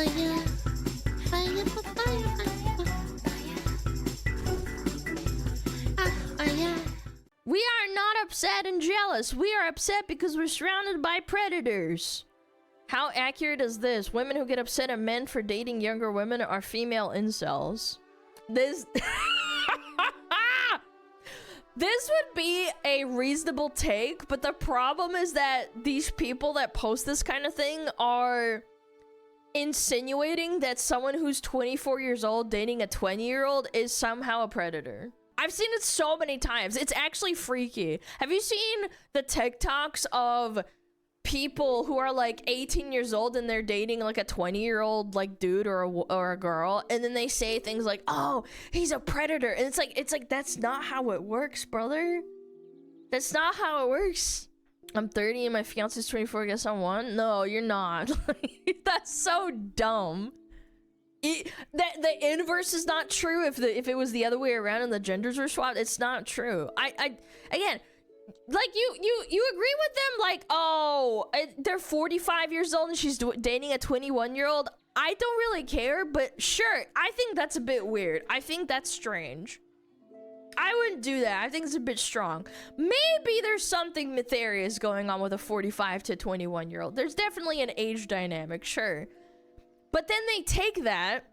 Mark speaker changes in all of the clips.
Speaker 1: Fire, fire, fire, fire.
Speaker 2: We are not upset and jealous. We are upset because we're surrounded by predators. How accurate is this? Women who get upset at men for dating younger women are female incels. This... This would be a reasonable take, but the problem is that these people that post this kind of thing are insinuating that someone who's 24 years old dating a 20-year-old is somehow a predator. I've seen it so many times. It's actually freaky. Have you seen the TikToks of people who are like 18 years old and they're dating like a 20-year-old like dude or a girl, and then they say things like, "Oh, he's a predator," and it's like that's not how it works, brother. That's not how it works. I'm 30 and my fiance's 24. Guess I'm one. No, you're not. That's so dumb. The inverse is not true. If it was the other way around and the genders were swapped, it's not true. Again, like you agree with them, like, oh, they're 45 years old and she's dating a 21-year-old. I don't really care, but sure, I think that's a bit weird. I think that's strange. I wouldn't do that. I think it's a bit strong. Maybe there's something nefarious going on with a 45 to 21-year-old. There's definitely an age dynamic, sure. But then they take that,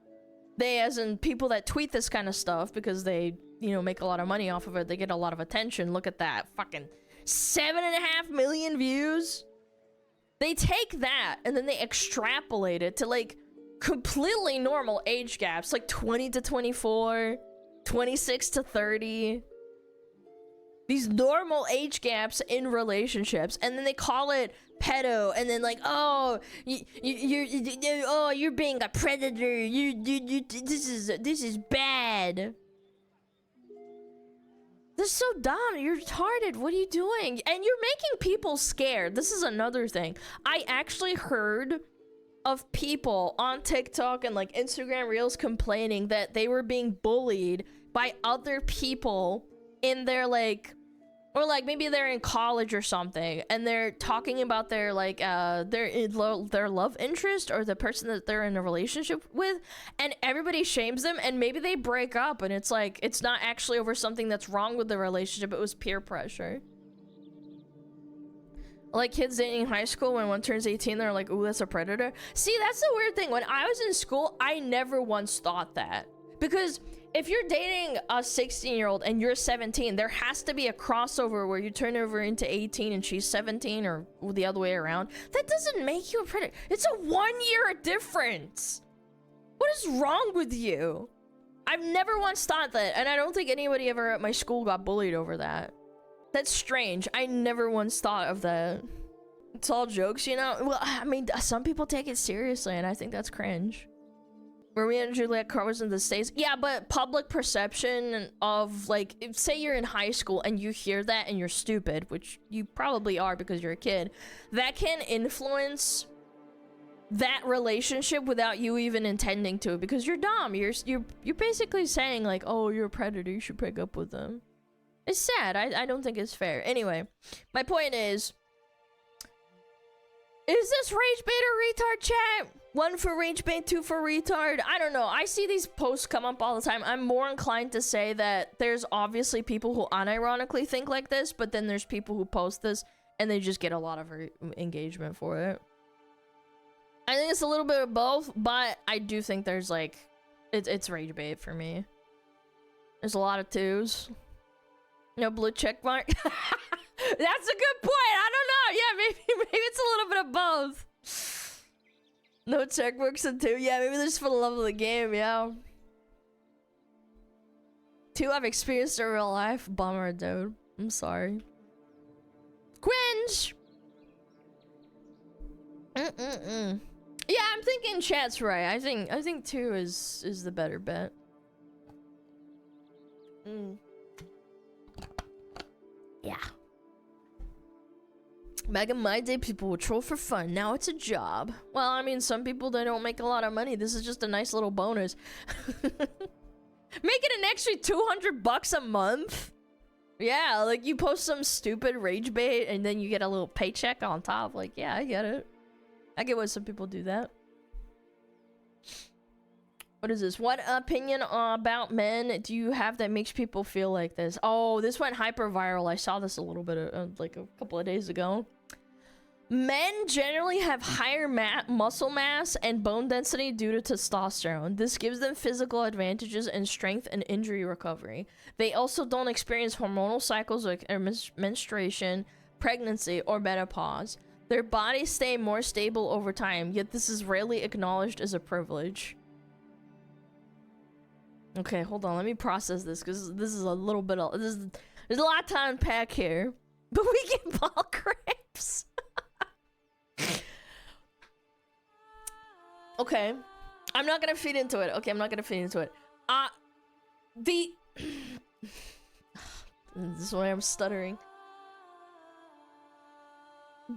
Speaker 2: they as in people that tweet this kind of stuff because they, you know, make a lot of money off of it. They get a lot of attention. Look at that. Fucking 7.5 million views. They take that and then they extrapolate it to like completely normal age gaps, like 20 to 24, 26 to 30. These normal age gaps in relationships, and then they call it pedo, and then like, oh, you're being a predator. This is bad. This is so dumb. You're retarded. What are you doing? And you're making people scared. This is another thing. I actually heard of people on TikTok and like Instagram Reels complaining that they were being bullied by other people in their like, or like maybe they're in college or something, and they're talking about their like their love interest or the person that they're in a relationship with, and everybody shames them, and maybe they break up, and it's like it's not actually over something that's wrong with the relationship. It was peer pressure. Like kids dating in high school, when one turns 18, they're like, "Ooh, that's a predator." See, that's the weird thing. When I was in school, I never once thought that, because if you're dating a 16-year-old and you're 17, there has to be a crossover where you turn over into 18 and she's 17, or the other way around. That doesn't make you a predator. It's a 1-year difference. What is wrong with you? I've never once thought that, and I don't think anybody ever at my school got bullied over that. That's strange. I never once thought of that. It's all jokes, you know? Well, I mean, some people take it seriously, and I think that's cringe. Romeo and Juliet covers in the States. Yeah, but public perception of, like, say you're in high school and you hear that and you're stupid, which you probably are because you're a kid, that can influence that relationship without you even intending to, because you're dumb. You're basically saying, like, oh, you're a predator, you should break up with them. It's sad. I don't think it's fair. Anyway, my point is this rage bait or retard chat? 1 for rage bait, 2 for retard? I don't know. I see these posts come up all the time. I'm more inclined to say that there's obviously people who unironically think like this, but then there's people who post this and they just get a lot of engagement for it. I think it's a little bit of both, but I do think there's like, it's rage bait for me. There's a lot of 2s. No blue check mark. That's a good point. I don't know. Yeah, maybe it's a little bit of both. No checkmarks and 2. Yeah, maybe they're just for the love of the game. Yeah. 2 I've experienced in real life. Bummer, dude. I'm sorry. Cringe. Yeah, I'm thinking chat's right. I think 2 is the better bet. Yeah. Back in my day, people would troll for fun. Now it's a job. Well, I mean, some people, they don't make a lot of money. This is just a nice little bonus. Make it an extra $200 a month. Yeah, like you post some stupid rage bait and then you get a little paycheck on top. Like, yeah, I get it. I get why some people do that. What is this? What opinion about men do you have that makes people feel like this? Oh, this went hyper viral. I saw this a little bit like a couple of days ago. Men generally have higher muscle mass and bone density due to testosterone. This gives them physical advantages in strength and injury recovery. They also don't experience hormonal cycles like menstruation, pregnancy, or menopause. Their bodies stay more stable over time, yet this is rarely acknowledged as a privilege. Okay, hold on. Let me process this because this is a little bit of there's a lot to unpack here. But we get ball cramps. Okay, I'm not gonna feed into it. Okay, I'm not gonna feed into it. This is why I'm stuttering.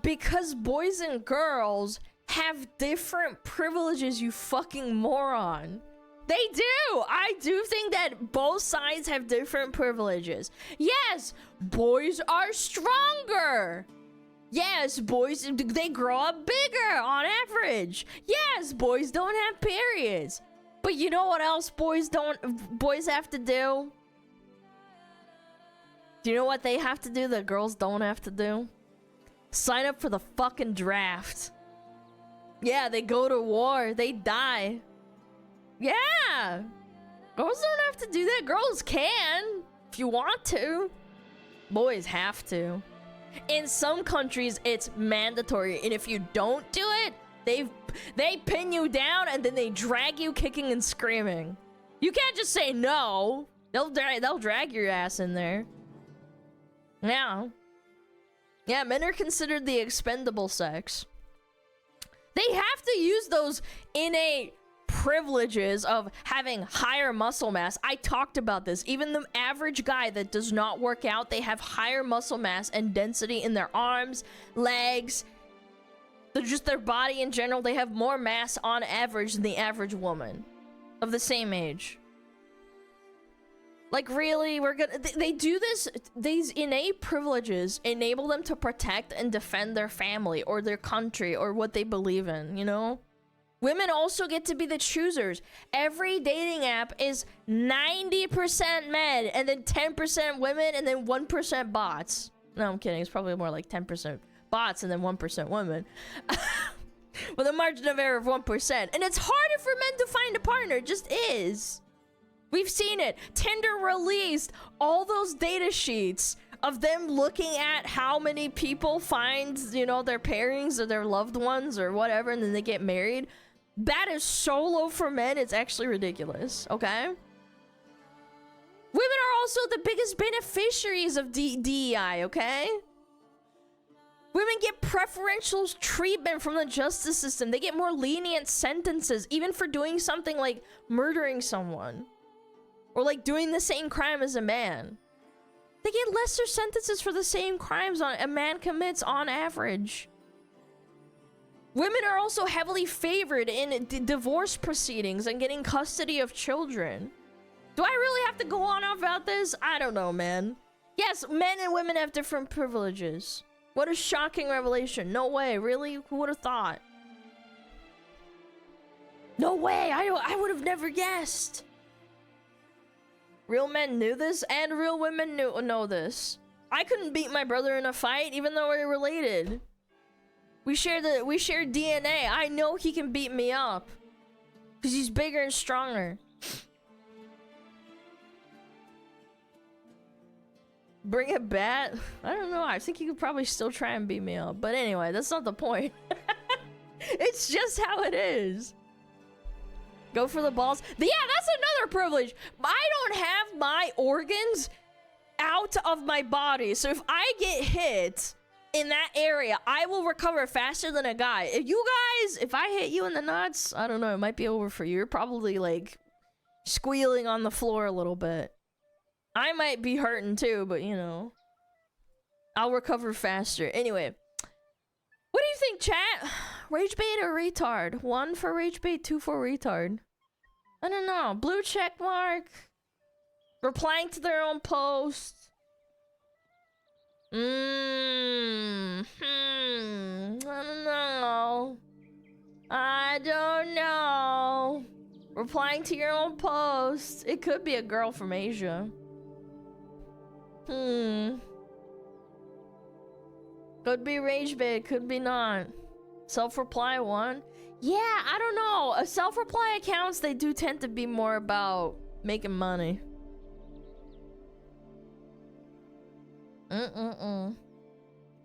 Speaker 2: Because boys and girls have different privileges, you fucking moron. They do! I do think that both sides have different privileges. Yes, boys are stronger. Yes, boys, they grow up bigger on average. Yes, boys don't have periods. But you know what else boys have to do? Do you know what they have to do that girls don't have to do? Sign up for the fucking draft. Yeah, they go to war, they die. Yeah! Girls don't have to do that. Girls can, if you want to. Boys have to. In some countries, it's mandatory, and if you don't do it, they pin you down and then they drag you kicking and screaming. You can't just say no. They'll drag your ass in there. Yeah. Yeah, men are considered the expendable sex. They have to use those innate privileges of having higher muscle mass. I talked about this. Even the average guy that does not work out, they have higher muscle mass and density in their arms, legs, just their body in general. They have more mass on average than the average woman of the same age. Like, really? They do this. These innate privileges enable them to protect and defend their family or their country or what they believe in, you know? Women also get to be the choosers. Every dating app is 90% men, and then 10% women, and then 1% bots. No, I'm kidding. It's probably more like 10% bots and then 1% women. With a margin of error of 1%. And it's harder for men to find a partner. It just is. We've seen it. Tinder released all those data sheets of them looking at how many people find, you know, their pairings or their loved ones or whatever, and then they get married. That is so low for men, it's actually ridiculous, okay? Women are also the biggest beneficiaries of DEI, okay? Women get preferential treatment from the justice system. They get more lenient sentences, even for doing something like murdering someone. Or like doing the same crime as a man. They get lesser sentences for the same crimes a man commits on average. Women are also heavily favored in divorce proceedings and getting custody of children. Do I really have to go on about this? I don't know, man. Yes, men and women have different privileges. What a shocking revelation. No way, really? Who would have thought? No way, I would have never guessed. Real men knew this, and real women know this. I couldn't beat my brother in a fight, even though we're related. We share DNA. I know he can beat me up. Because he's bigger and stronger. Bring a bat? I don't know. I think he could probably still try and beat me up. But anyway, that's not the point. It's just how it is. Go for the balls. Yeah, that's another privilege. I don't have my organs out of my body. So if I get hit in that area, I will recover faster than a guy. If I hit you in the nuts, I don't know, it might be over for you. You're probably like squealing on the floor a little bit. I might be hurting too, but you know, I'll recover faster. Anyway, what do you think, chat? Rage bait or retard? 1 for rage bait, 2 for retard. I don't know. Blue check mark. Replying to their own post. I don't know. I don't know. Replying to your own post. It could be a girl from Asia. Could be rage bait, could be not. Self-reply one. Yeah, I don't know. Self-reply accounts, they do tend to be more about making money.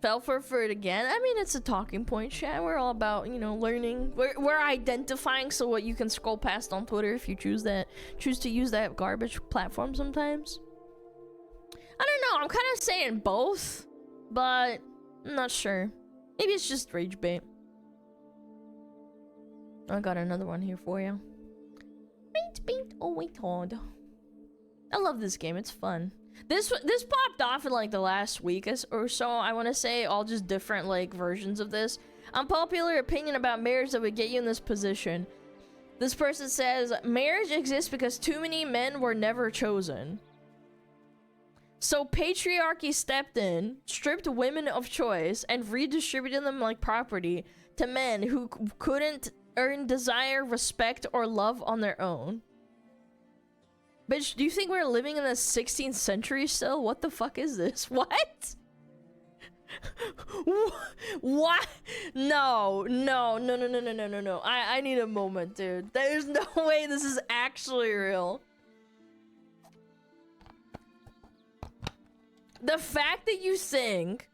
Speaker 2: Fell for it again. I mean, it's a talking point, chat. We're all about, you know, learning. We're identifying so what you can scroll past on Twitter if you choose to use that garbage platform sometimes. I don't know. I'm kind of saying both, but I'm not sure. Maybe it's just rage bait. I got another one here for you. Rage bait. Oh wait, Todd. I love this game. It's fun. This popped off in like the last week or so. I want to say all just different like versions of this. Unpopular opinion about marriage that would get you in this position. This person says marriage exists because too many men were never chosen. So patriarchy stepped in, stripped women of choice, and redistributed them like property to men who couldn't earn desire, respect, or love on their own. Bitch, do you think we're living in the 16th century still? What the fuck is this? What? What? No. I need a moment, dude. There's no way this is actually real. The fact that you think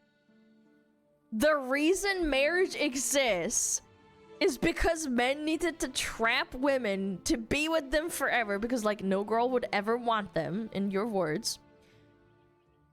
Speaker 2: the reason marriage exists is because men needed to trap women to be with them forever because, like, no girl would ever want them, in your words.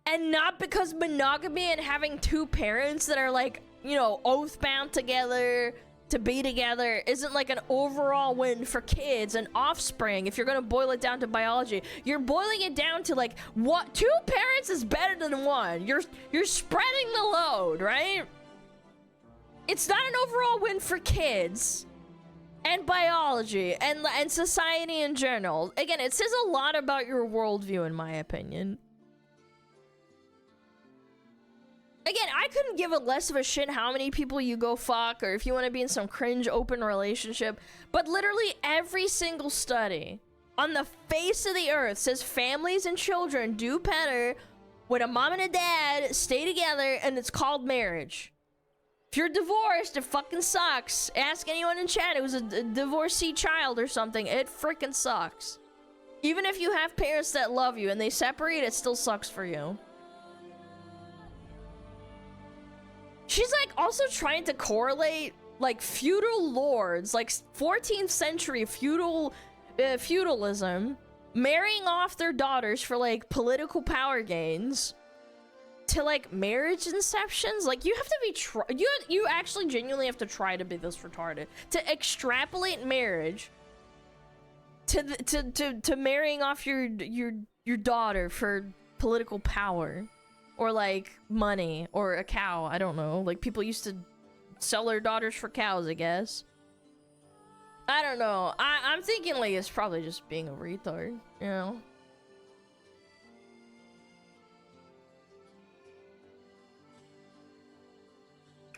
Speaker 2: And not because monogamy and having two parents that are, like, you know, oath-bound together to be together isn't, like, an overall win for kids and offspring. If you're gonna boil it down to biology, you're boiling it down to, like, what? Two parents is better than one. You're spreading the load, right? It's not an overall win for kids and biology and society in general. Again, it says a lot about your worldview, in my opinion. Again, I couldn't give a less of a shit how many people you go fuck or if you want to be in some cringe open relationship, but literally every single study on the face of the earth says families and children do better when a mom and a dad stay together, and it's called marriage. If you're divorced, it fucking sucks. Ask anyone in chat who's a divorcee child or something. It freaking sucks. Even if you have parents that love you and they separate, it still sucks for you. She's like also trying to correlate like feudal lords, like 14th century feudalism, marrying off their daughters for like political power gains to like marriage inceptions. Like you have to be you actually genuinely have to try to be this retarded to extrapolate marriage to marrying off your daughter for political power or like money or a cow. I don't know, like people used to sell their daughters for cows, I guess. I don't know. I'm thinking like it's probably just being a retard, you know.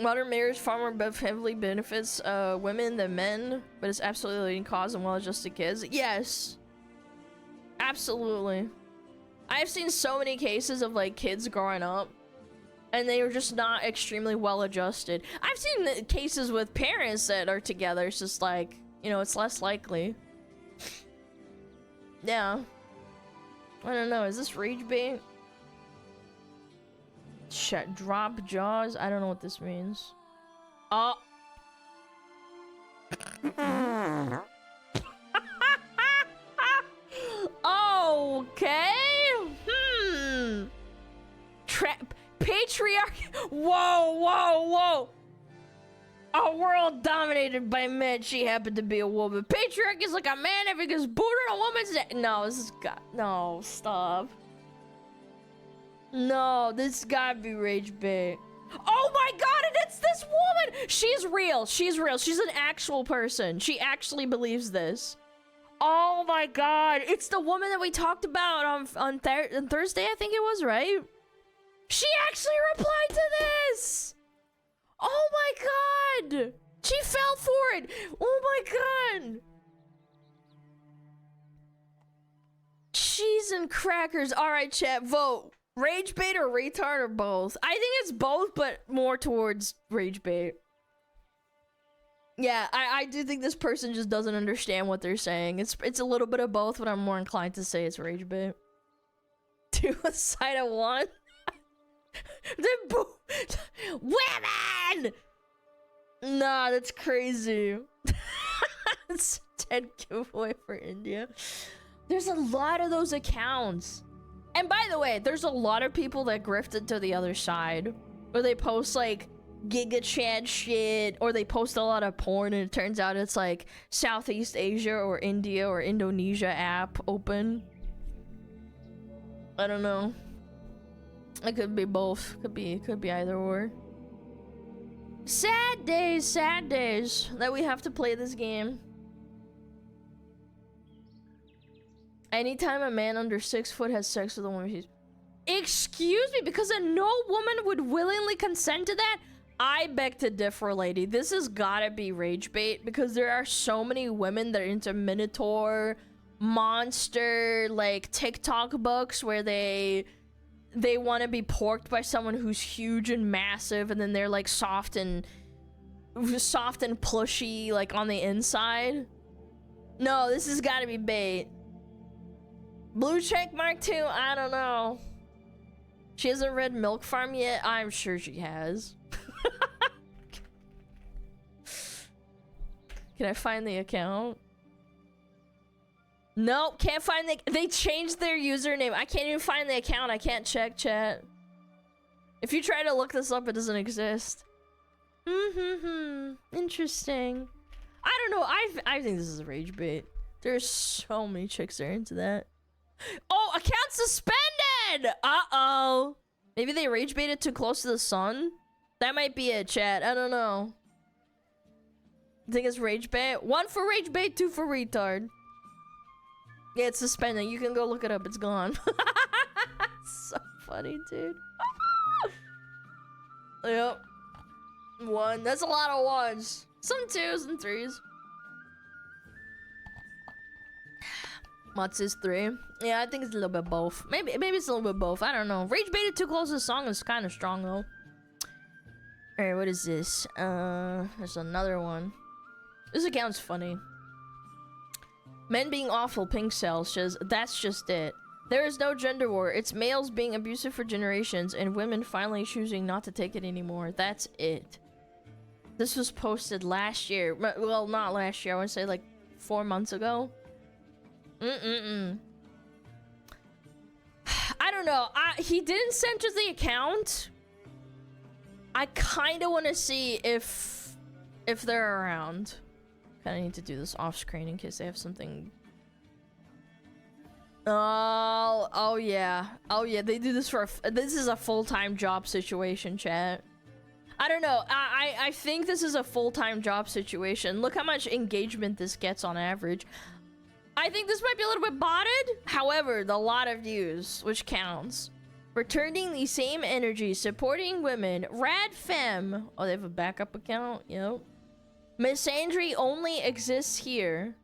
Speaker 2: Modern marriage far more heavily benefits women than men, but it's absolutely leading cause and well-adjusted kids. Yes, absolutely. I've seen so many cases of like kids growing up and they were just not extremely well-adjusted. I've seen cases with parents that are together. It's just like, you know, it's less likely. Yeah. I don't know. Is this rage bait? Shut. Drop jaws. I don't know what this means. Oh. Okay. Patriarchy. Whoa. A world dominated by men. She happened to be a woman. Patriarchy is like a man if he gets booted on a woman's neck. No, this is no, stop. No, this gotta be rage bait. Oh my god, and it's this woman! She's real. She's an actual person. She actually believes this. Oh my god, it's the woman that we talked about on Thursday, I think it was, right? She actually replied to this! Oh my god! She fell for it! Oh my god! Cheese and crackers. All right, chat, vote. Rage bait or retard or both? I think it's both, but more towards rage bait. Yeah, I do think this person just doesn't understand what they're saying. It's a little bit of both, but I'm more inclined to say it's rage bait. To a side of one. Women! Nah, that's crazy. It's 10 giveaway for India. There's a lot of those accounts. And by the way, there's a lot of people that grifted to the other side. Where they post like Giga Chad shit, or they post a lot of porn and it turns out it's like Southeast Asia or India or Indonesia app open. I don't know. It could be both. Could be either or. Sad days that we have to play this game. Anytime a man under 6 foot has sex with a woman, he's... Excuse me, because no woman would willingly consent to that? I beg to differ, lady. This has gotta be rage bait, because there are so many women that are into Minotaur, monster, like, TikTok books where they want to be porked by someone who's huge and massive, and then they're, like, soft and plushy, like, on the inside. No, this has gotta be bait. Blue check mark 2? I don't know. She hasn't read Milk Farm yet? I'm sure she has. Can I find the account? Nope, can't find the... They changed their username. I can't even find the account. I can't check chat. If you try to look this up, it doesn't exist. Interesting. I don't know. I think this is a rage bait. There's so many chicks that are into that. Oh, account suspended! Uh-oh. Maybe they rage baited too close to the sun? That might be it, chat. I don't know. I think it's rage bait. 1 for rage bait, 2 for retard. Yeah, it's suspended. You can go look it up. It's gone. So funny, dude. Yep. 1. That's a lot of 1s. Some 2s and 3s. Mutz is 3. Yeah, I think it's a little bit both. Maybe it's a little bit both. I don't know. Rage baited too close to the song is kind of strong though. Alright, what is this? There's another one. This account's funny. Men being awful, pink cells says, that's just it. There is no gender war. It's males being abusive for generations and women finally choosing not to take it anymore. That's it. This was posted last year. Well, not last year. I want to say like 4 months ago. I don't know. He didn't censor the account. I kind of want to see if they're around. Kind of need to do this off screen in case they have something. Oh yeah. Oh yeah. They do this for this is a full-time job situation, chat. I don't know. I think this is a full-time job situation. Look how much engagement this gets on average. I think this might be a little bit botted. However, the lot of views, which counts. Returning the same energy, supporting women. Rad Femme. Oh, they have a backup account? Yep. Misandry only exists here.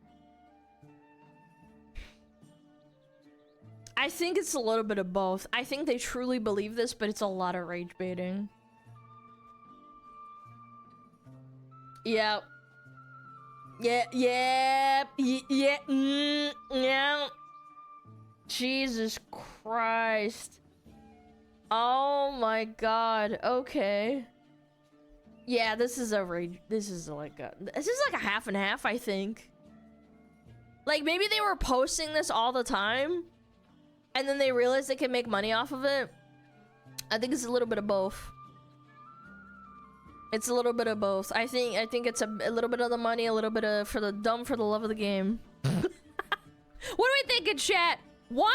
Speaker 2: I think it's a little bit of both. I think they truly believe this, but it's a lot of rage baiting. Yep. Yeah. Jesus Christ. Oh my god. Okay. Yeah, this is like a half and half, I think. Like maybe they were posting this all the time and then they realized they could make money off of it. I think it's a little bit of both. It's a little bit of both. I think it's a little bit of the money, a little bit of for the love of the game. What do we think in chat? 1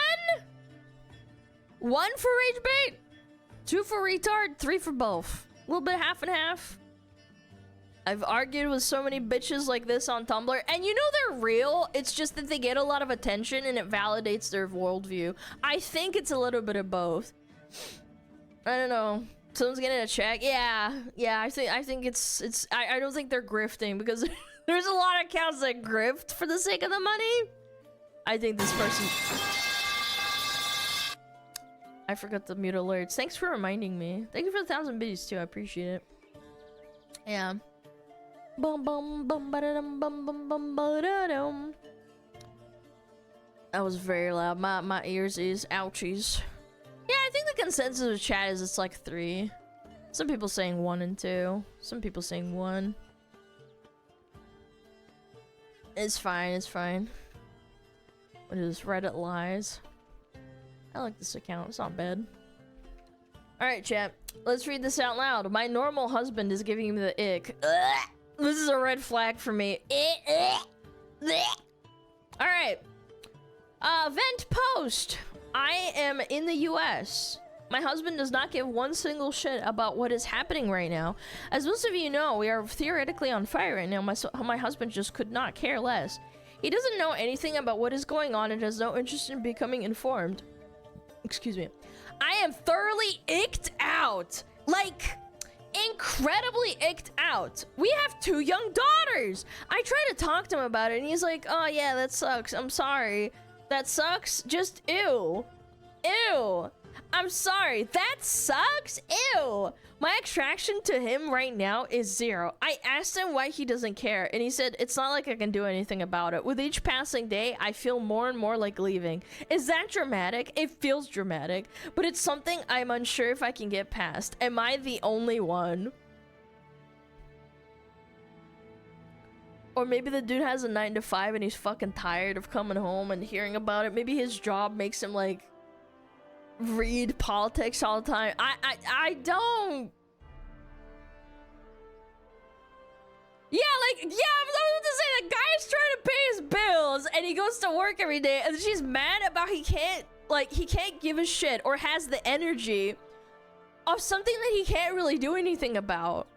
Speaker 2: for rage bait, 2 for retard, 3 for both. A little bit half and half. I've argued with so many bitches like this on Tumblr, and you know they're real. It's just that they get a lot of attention and it validates their worldview. I think it's a little bit of both. I don't know. Someone's getting a check. Yeah. I think it's. I don't think they're grifting because there's a lot of accounts that grift for the sake of the money. I think this person. I forgot to mute alerts. Thanks for reminding me. Thank you for the 1,000 biddies too. I appreciate it. Yeah. Bum bum bum ba-da-dum bum bum bum ba-da-dum. That was very loud. My ears is ouchies. Yeah, I think the consensus of chat is it's like 3. Some people saying 1 and 2. Some people saying 1. It's fine, it's fine. What is this? Reddit lies? I like this account, it's not bad. Alright, chat. Let's read this out loud. My normal husband is giving me the ick. Ugh. This is a red flag for me. Alright. Vent post. I am in the US. My husband does not give one single shit about what is happening right now. As most of you know, we are theoretically on fire right now. My husband just could not care less. He doesn't know anything about what is going on and has no interest in becoming informed. Excuse me. I am thoroughly icked out. Like, incredibly icked out. We have 2 young daughters. I try to talk to him about it and he's like, oh yeah, that sucks. I'm sorry. That sucks. Just ew. Ew. I'm sorry. That sucks. Ew. My attraction to him right now is 0. I asked him why he doesn't care, and he said, it's not like I can do anything about it. With each passing day, I feel more and more like leaving. Is that dramatic? It feels dramatic, but it's something I'm unsure if I can get past. Am I the only one? Or maybe the dude has a 9 to 5 and he's fucking tired of coming home and hearing about it. Maybe his job makes him like read politics all the time. I don't. Yeah, like, yeah, I was about to say, the guy's trying to pay his bills and he goes to work every day and she's mad about he can't give a shit or has the energy of something that he can't really do anything about.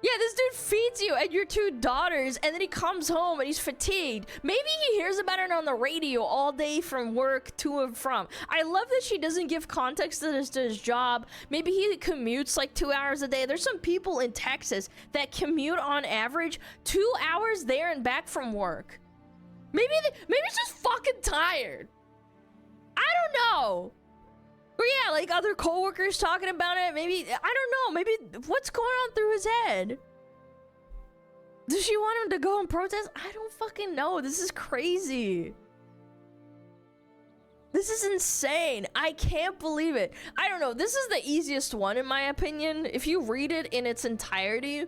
Speaker 2: Yeah, this dude feeds you and your 2 daughters, and then he comes home and he's fatigued. Maybe he hears about it on the radio all day from work to and from. I love that she doesn't give context to his job. Maybe he commutes like 2 hours a day. There's some people in Texas that commute on average 2 hours there and back from work. Maybe he's just fucking tired. I don't know. Or yeah, like other coworkers talking about it. Maybe, I don't know, maybe what's going on through his head? Does she want him to go and protest? I don't fucking know. This is crazy. This is insane. I can't believe it. I don't know. This is the easiest one in my opinion. If you read it in its entirety,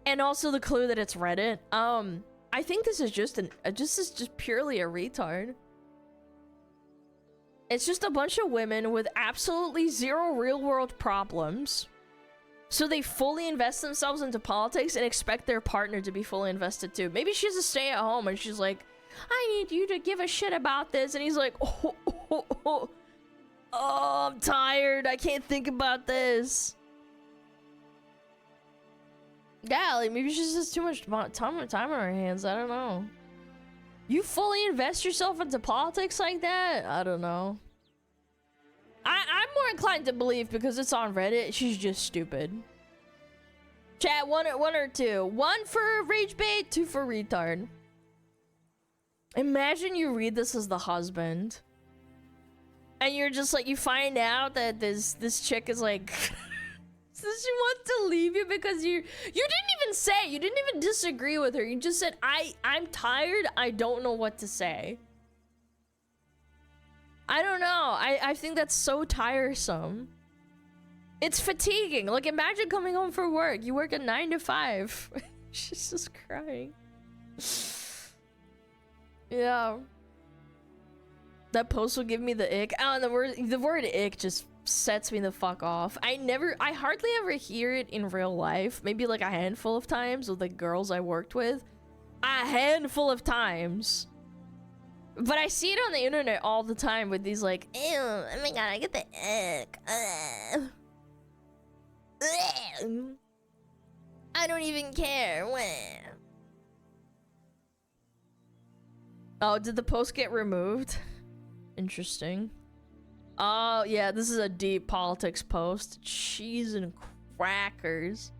Speaker 2: and also the clue that it's Reddit, I think this is just purely a retard. It's just a bunch of women with absolutely 0 real-world problems. So they fully invest themselves into politics and expect their partner to be fully invested too. Maybe she's a stay-at-home and she's like, I need you to give a shit about this. And he's like, oh, I'm tired. I can't think about this. Yeah, like maybe she just has too much time on her hands. I don't know. You fully invest yourself into politics like that? I don't know. I'm more inclined to believe because it's on Reddit, she's just stupid. Chat, one or 2. 1 for rage bait, 2 for retard. Imagine you read this as the husband. And you're just like, you find out that this chick is like... So she wants to leave you because you didn't even disagree with her. You just said, I'm tired. I don't know what to say. I don't know. I think that's so tiresome. It's fatiguing. Like, imagine coming home from work. You work a 9 to 5. She's just crying. Yeah. That post will give me the ick. Oh, and the word ick just sets me the fuck off. I hardly ever hear it in real life. Maybe like a handful of times with the girls I worked with. A handful of times. But I see it on the internet all the time with these like, ew, oh my god, I get the ick. I don't even care. Oh, did the post get removed? Interesting. Oh, yeah, this is a deep politics post. Cheese and crackers.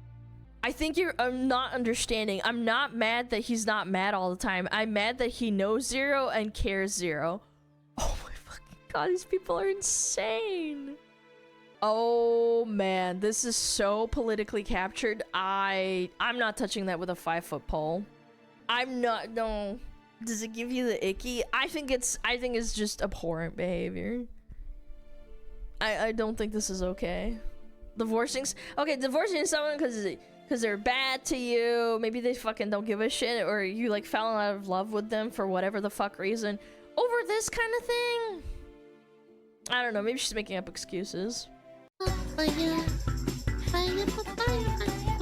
Speaker 2: I think I'm not understanding. I'm not mad that he's not mad all the time. I'm mad that he knows 0 and cares 0. Oh my fucking god, these people are insane. Oh man, this is so politically captured. I'm not touching that with a 5-foot pole. I'm not. No. Does it give you the icky? I think it's just abhorrent behavior. I don't think this is okay. Divorcing someone because they're bad to you. Maybe they fucking don't give a shit, or you like fell out of love with them for whatever the fuck reason over this kind of thing. I don't know. Maybe she's making up excuses.
Speaker 1: Fire, fire, fire, fire.